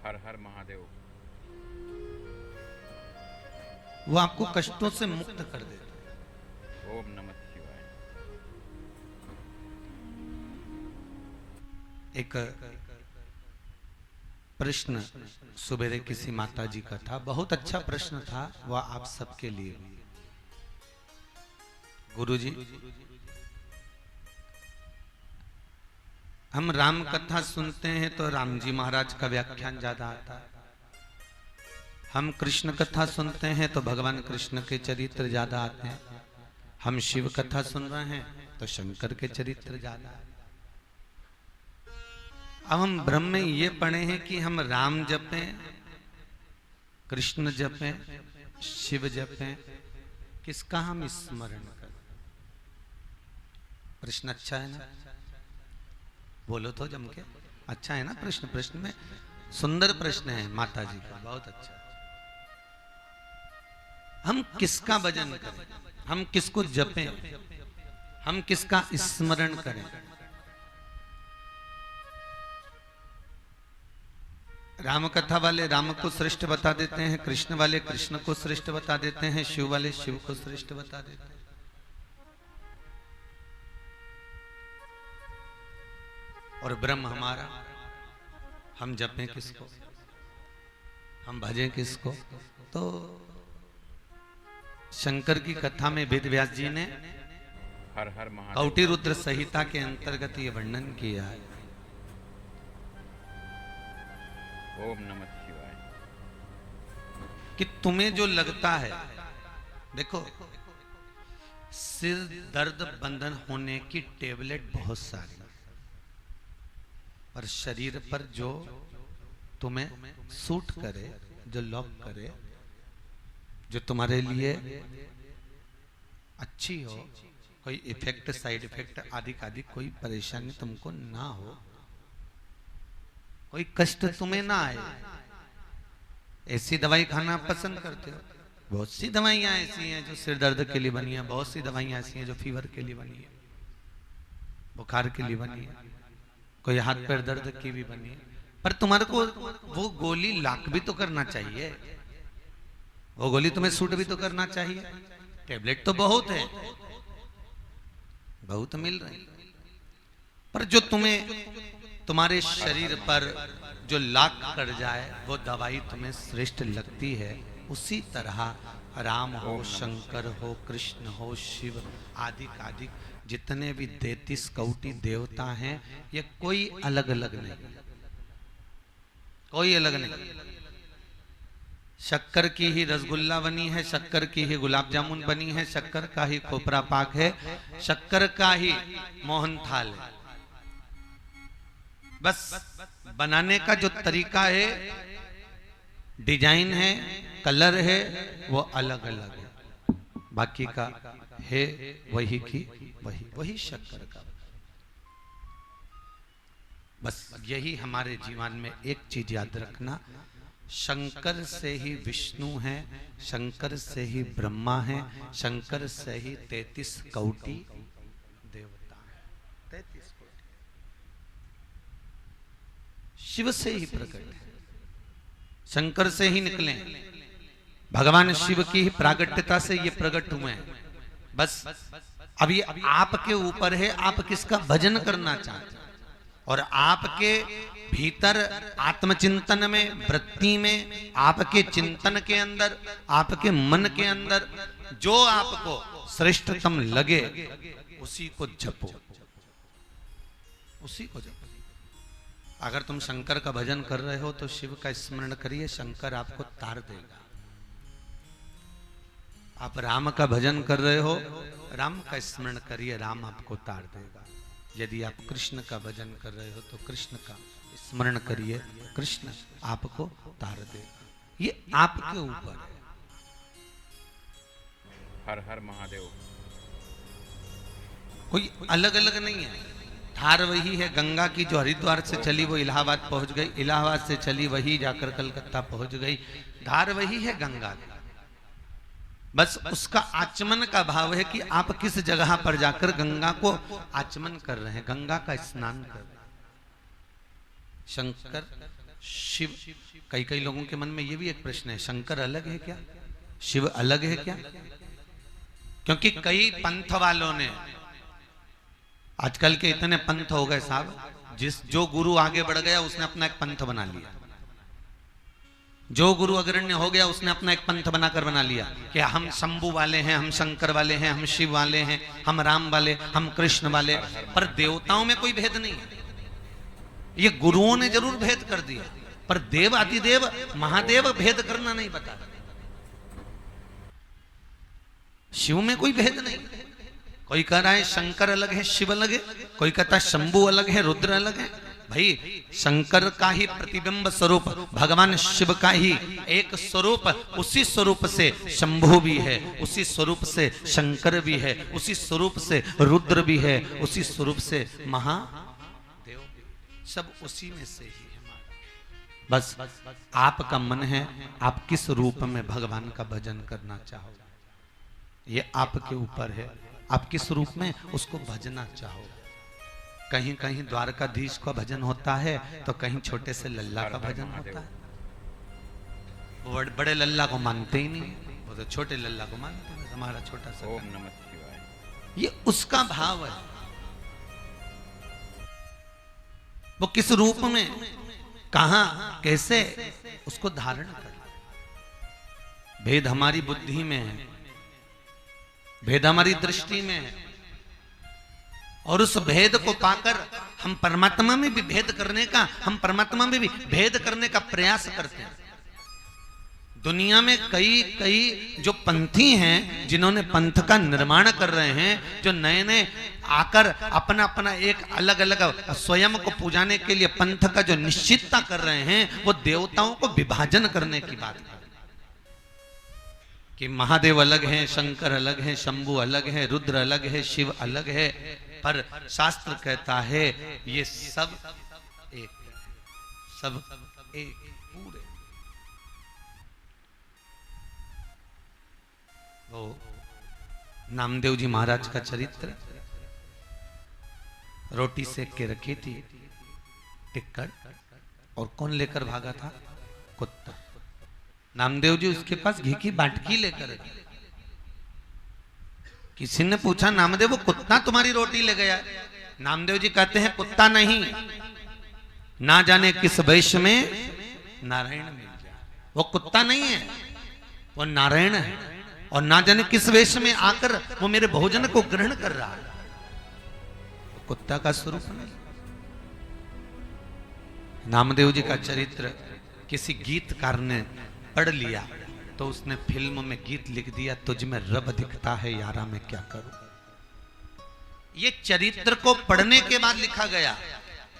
हर हर महादेव। वो आपको कष्टों से मुक्त कर देता है। ओम नमः शिवाय। एक प्रश्न सुबेरे किसी माता जी का था, बहुत अच्छा प्रश्न था, वह आप सबके लिए। गुरुजी, हम राम कथा सुनते हैं तो राम जी महाराज का व्याख्यान ज्यादा आता है। हम कृष्ण कथा सुनते हैं तो भगवान कृष्ण के चरित्र ज्यादा आते हैं। हम शिव कथा सुन रहे हैं तो शंकर के चरित्र ज्यादा आते हैं। अब हम ब्रह्म में ये पढ़े हैं कि हम राम जपें, कृष्ण जपें, शिव जपें, किसका हम स्मरण करें? प्रश्न अच्छा है ना? बोलो तो जम के। अच्छा है ना प्रश्न? प्रश्न में सुंदर प्रश्न है माता जी का, बहुत अच्छा। हम किसका भजन करें? हम किसको जपें? हम किसका स्मरण करें? राम कथा वाले राम को श्रेष्ठ बता देते हैं, कृष्ण वाले कृष्ण को श्रेष्ठ बता देते हैं, शिव वाले शिव को श्रेष्ठ बता देते हैं। और ब्रह्म हमारा, हम जपें किसको? हम भजें किसको? तो शंकर की कथा में वेद व्यास जी ने हर हर महादेव। कौटि रुद्र संहिता के अंतर्गत ये वर्णन किया है। ओम नमः शिवाय। कि तुम्हें जो लगता है, देखो सिर दर्द बंधन होने की टेबलेट बहुत सारी, पर शरीर पर जो तुम्हें सूट करे, जो लॉक करे, जो तुम्हारे लिए अच्छी हो, कोई इफेक्ट साइड इफेक्ट आदि आदि कोई परेशानी तुमको ना हो, कोई कष्ट तुम्हें ना आए, ऐसी दवाई खाना पसंद करते हो। बहुत सी दवाइयां ऐसी हैं जो सिर दर्द के लिए बनी है, बहुत सी दवाइयां ऐसी हैं जो फीवर के लिए बनी है, बुखार के लिए बनी है, कोई हाथ पैर दर्द की भी बनी है। पर तुम्हारे को वो गोली लाख भी तो करना चाहिए, वो गोली तुम्हें सूट भी तो करना चाहिए। टेबलेट तो बहुत है, बहुत मिल रही, पर जो तुम्हें तुम्हारे शरीर पर जो लाख कर जाए वो दवाई तुम्हें श्रेष्ठ लगती है। उसी तरह राम हो, शंकर हो, कृष्ण हो, शिव आदि आदि जितने भी 33 कौटि देवता हैं, ये कोई अलग अलग नहीं, कोई अलग नहीं। शक्कर की ही रसगुल्ला बनी है, शक्कर की ही गुलाब जामुन बनी है, शक्कर का ही खोपरा पाक है, शक्कर का ही मोहन थाल है। बस बनाने का जो तरीका है, डिजाइन है, कलर है, वो अलग अलग है, बाकी का है वही की वही, वही शक्कर का। बस यही हमारे जीवन में एक चीज याद रखना, शंकर से ही विष्णु है, शंकर से ही ब्रह्मा है, शंकर से ही 33 कौटि देवता है। 33 कौटि शिव से ही प्रकट है, शंकर से ही निकले, भगवान शिव की ही प्रागट्यता से ये प्रकट हुए हैं। बस अब ये आपके ऊपर है, आप किसका भजन करना चाहते हैं। और आपके भीतर आत्मचिंतन में, वृत्ति में, आपके चिंतन के अंदर, आपके मन के अंदर जो आपको श्रेष्ठतम लगे उसी को जपो, उसी को जपो। अगर तुम शंकर का भजन कर रहे हो तो शिव का स्मरण करिए, शंकर आपको तार देगा। आप राम का भजन कर रहे हो, राम का स्मरण करिए, राम आपको तार देगा। यदि आप कृष्ण का भजन कर रहे हो तो कृष्ण का स्मरण करिए, कृष्ण आपको तार देगा। ये आपके ऊपर है। हर हर महादेव। कोई अलग अलग नहीं है। धार वही है, गंगा की जो हरिद्वार से चली वो इलाहाबाद पहुंच गई, इलाहाबाद से चली वही जाकर कलकत्ता पहुंच गई। धार वही है गंगा की, बस उसका आचमन का भाव है कि आप किस जगह पर जाकर गंगा को आचमन कर रहे हैं, गंगा का स्नान कर रहे हैं। शंकर शिव, कई कई लोगों के मन में ये भी एक प्रश्न है, शंकर अलग है क्या, शिव अलग है क्या? क्योंकि कई पंथ वालों ने, आजकल के इतने पंथ हो गए साहब, जो गुरु आगे बढ़ गया उसने अपना एक पंथ बना लिया, जो गुरु अग्रण्य हो गया उसने अपना एक पंथ बना लिया कि हम शंभु वाले हैं, हम शंकर वाले हैं, हम शिव वाले हैं, हम राम वाले, हम कृष्ण वाले। पर देवताओं में कोई भेद नहीं है। ये गुरुओं ने जरूर भेद कर दिया, पर देव अतिदेव महादेव भेद करना नहीं बता। शिव में कोई भेद नहीं। कोई कह रहा है शंकर अलग है, शिव अलग है, कोई कहता है शंभु अलग है, रुद्र अलग है। भाई शंकर का ही प्रतिबिंब स्वरूप, भगवान शिव का ही एक स्वरूप, उसी स्वरूप से शंभु भी है, उसी स्वरूप से शंकर भी है, उसी स्वरूप से रुद्र भी है, उसी स्वरूप से महादेव, सब उसी में से ही है। बस आपका मन है, आप किस रूप में भगवान का भजन करना चाहो, ये आपके ऊपर है। आप किस रूप में उसको भजना चाहो। कहीं कहीं द्वारकाधीश का भजन होता है, तो कहीं छोटे से लल्ला का भजन होता है। बड़े लल्ला को मानते ही नहीं, वो तो छोटे लल्ला को मानते हैं, हमारा छोटा सा। ओम नमः शिवाय। ये उसका भाव है। वो किस रूप में, कहां, कैसे उसको धारण कर, भेद हमारी बुद्धि में है, भेद हमारी दृष्टि में है। और उस भेद को पाकर हम परमात्मा में भी भेद करने का, हम परमात्मा में भी भेद करने का प्रयास करते हैं। दुनिया में कई जो पंथी हैं, जिन्होंने पंथ का निर्माण कर रहे हैं, जो नए नए आकर अपना अपना एक अलग अलग स्वयं को पुजाने के लिए पंथ का जो निश्चितता कर रहे हैं, वो देवताओं को विभाजन करने की बात है कि महादेव अलग हैं, शंकर अलग हैं, शंभु अलग है, रुद्र अलग है, शिव अलग है। पर शास्त्र कहता है ये सब एक, सब एक पूरे। वो नामदेव जी महाराज का चरित्र, रोटी सेक के रखी थी टिक्कर, और कौन लेकर भागा था? कुत्ता। नामदेव जी उसके पास घी की बाटकी लेकर, किसी ने पूछा नामदेव वो कुत्ता तुम्हारी रोटी ले गया? नामदेव जी कहते हैं कुत्ता नहीं, ना जाने किस वेश में नारायण मिल जाए। वो कुत्ता नहीं है, वो नारायण है, और ना जाने किस वेश में आकर वो मेरे भोजन को ग्रहण कर रहा है। वो कुत्ता का स्वरूप नहीं। नामदेव जी का चरित्र किसी गीतकार ने पढ़ लिया, तो उसने फिल्म में गीत लिख दिया, तुझ में रब दिखता है यारा, मैं क्या करूं। ये चरित्र को पढ़ने के बाद लिखा गया,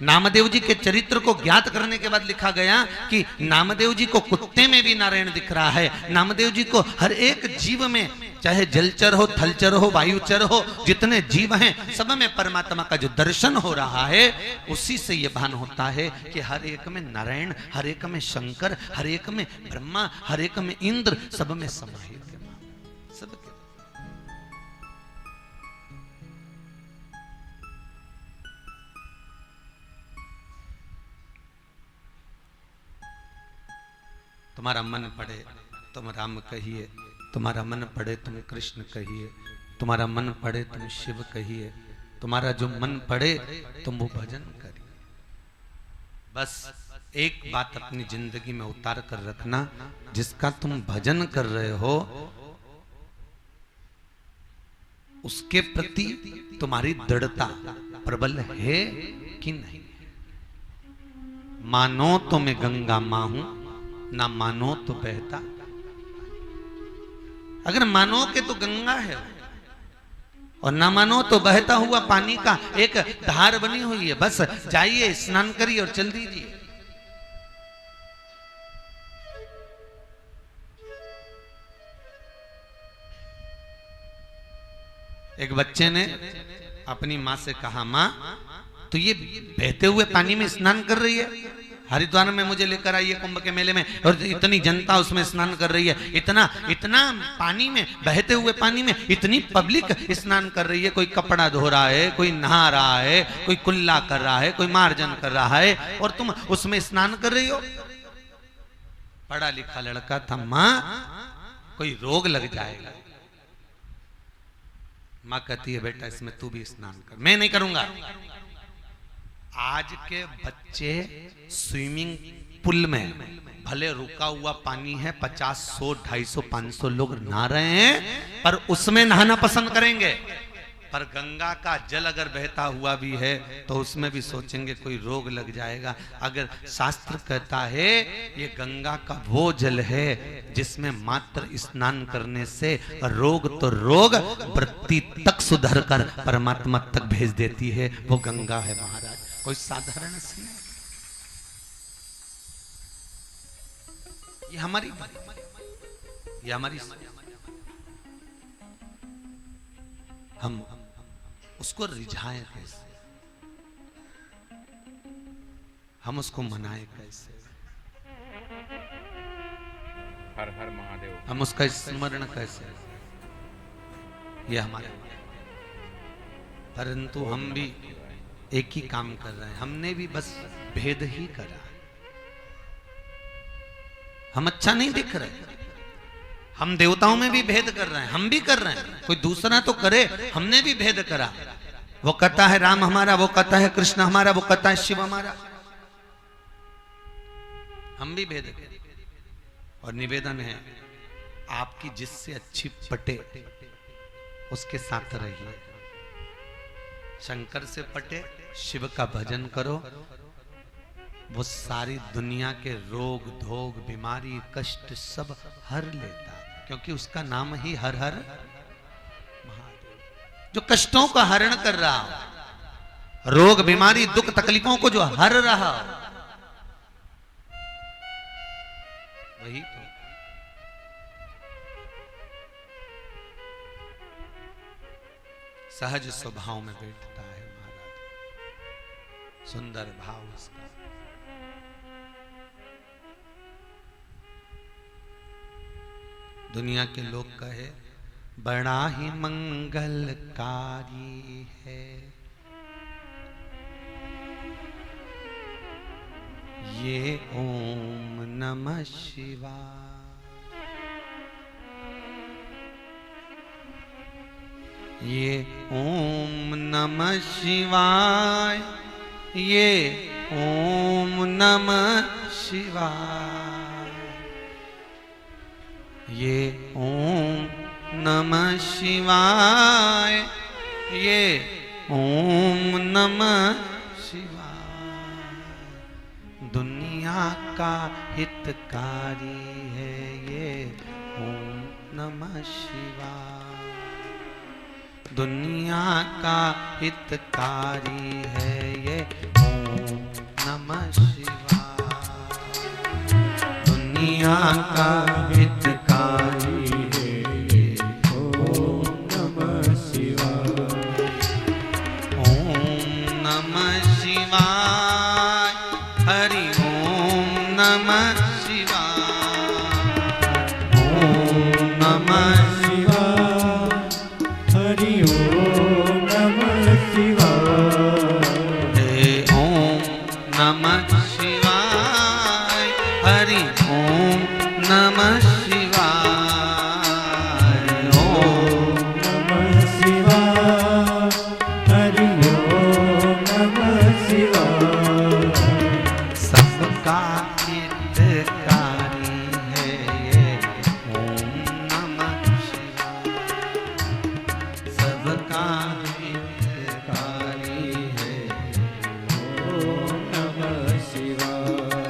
नामदेव जी के चरित्र को ज्ञात करने के बाद लिखा गया कि नामदेव जी को कुत्ते में भी नारायण दिख रहा है। नामदेव जी को हर एक जीव में, चाहे जलचर हो, थलचर हो, वायुचर हो, जितने जीव हैं सब में परमात्मा का जो दर्शन हो रहा है, उसी से ये भान होता है कि हर एक में नारायण, हर एक में शंकर, हर एक में ब्रह्मा, हर एक में इंद्र, सब में समाहित है। सबके तुम्हारा मन पड़े तुम राम कहिए, तुम्हारा मन पड़े तुम कृष्ण कहिए, तुम्हारा मन पड़े तुम शिव कहिए, तुम्हारा जो मन पड़े तुम वो भजन करिए। बस एक बात अपनी जिंदगी में उतार कर रखना, जिसका तुम भजन कर रहे हो उसके प्रति तुम्हारी दृढ़ता प्रबल है कि नहीं। मानो तो मैं गंगा मां हूं, ना मानो तो बहता। अगर मानो के तो गंगा है, और ना मानो तो बहता हुआ पानी का एक धार बनी हुई है। बस जाइए, स्नान करिए और चल दीजिए। एक बच्चे ने अपनी मां से कहा, मां तो ये बहते हुए पानी में स्नान कर रही है? हरिद्वार में मुझे लेकर आइए कुंभ के मेले में, और इतनी जनता उसमें स्नान कर रही है, इतना इतना पानी में, बहते हुए पानी में इतनी पब्लिक स्नान कर रही है। कोई कपड़ा धो रहा है, कोई नहा रहा है, कोई कुल्ला कर रहा है, कोई मार्जन कर रहा है, और तुम उसमें स्नान कर रही हो। पढ़ा लिखा लड़का था, मां कोई रोग लग जाएगा। मां कहती है बेटा इसमें तू भी स्नान कर। मैं नहीं करूंगा। आज के बच्चे स्विमिंग पूल में, भले रुका हुआ पानी है, 50, 100, 250, 500 लोग नहा रहे हैं, पर उसमें नहाना पसंद करेंगे। पर गंगा का जल अगर बहता हुआ भी है तो उसमें भी सोचेंगे कोई रोग लग जाएगा। अगर शास्त्र कहता है ये गंगा का वो जल है जिसमें मात्र स्नान करने से रोग तो रोग वृत्ति तक सुधर कर परमात्मा तक भेज देती है, वो गंगा है महाराज, कोई साधारण सी नहीं। ये हमारी हम उसको रिझाएं कैसे, हम उसको मनाएं कैसे, हर हर महादेव, हम उसका स्मरण कैसे, ये हमारे। परंतु हम भी एक ही काम कर रहे हैं, हमने भी बस भेद ही करा। हम अच्छा नहीं दिख रहे, हम देवताओं में भी भेद कर रहे हैं, हम भी कर रहे हैं, कोई दूसरा तो करे, हमने भी भेद करा। वो कहता है राम हमारा, वो कहता है कृष्ण हमारा, वो कहता है शिव हमारा, हम भी भेद करें। और निवेदन है आपकी जिससे अच्छी पटे उसके साथ रहिए। शंकर से पटे, शिव का भजन करो, वो सारी दुनिया के रोग धोग बीमारी कष्ट सब हर लेता, क्योंकि उसका नाम ही हर हर महादेव। जो कष्टों का हरण कर रहा हो, रोग बीमारी दुख तकलीफों को जो हर रहा हो, वही तो। सहज स्वभाव में बैठता है महाराज, सुंदर भाव उसका। दुनिया के लोग कहे बड़ा ही मंगलकारी है ये ओम नमः शिवाय, ये ओम नमः शिवाय, ये ओम नमः शिवाय, ये ओम नमः शिवाय, ये ओम नमः शिवाय। दुनिया का हितकारी है ये ओम नमः शिवाय, दुनिया का हितकारी है ये ओम नमः शिवाय, दुनिया का हितकारी है ये ओम नमः शिवाय, ओम नमः शिवाय, हरि ओम नमः शिवाय, ओम नमः शिवाय, हरि ओम नमः शिवाय, हे ओम नमः शिवाय, हरि ओम नमः शिवाय, ओम नमः शिवाय, हरि ओम नमः शिवाय। सबका हितकारी है ये ओम नमः शिवाय, सबका हितकारी है ओम नमः शिवाय,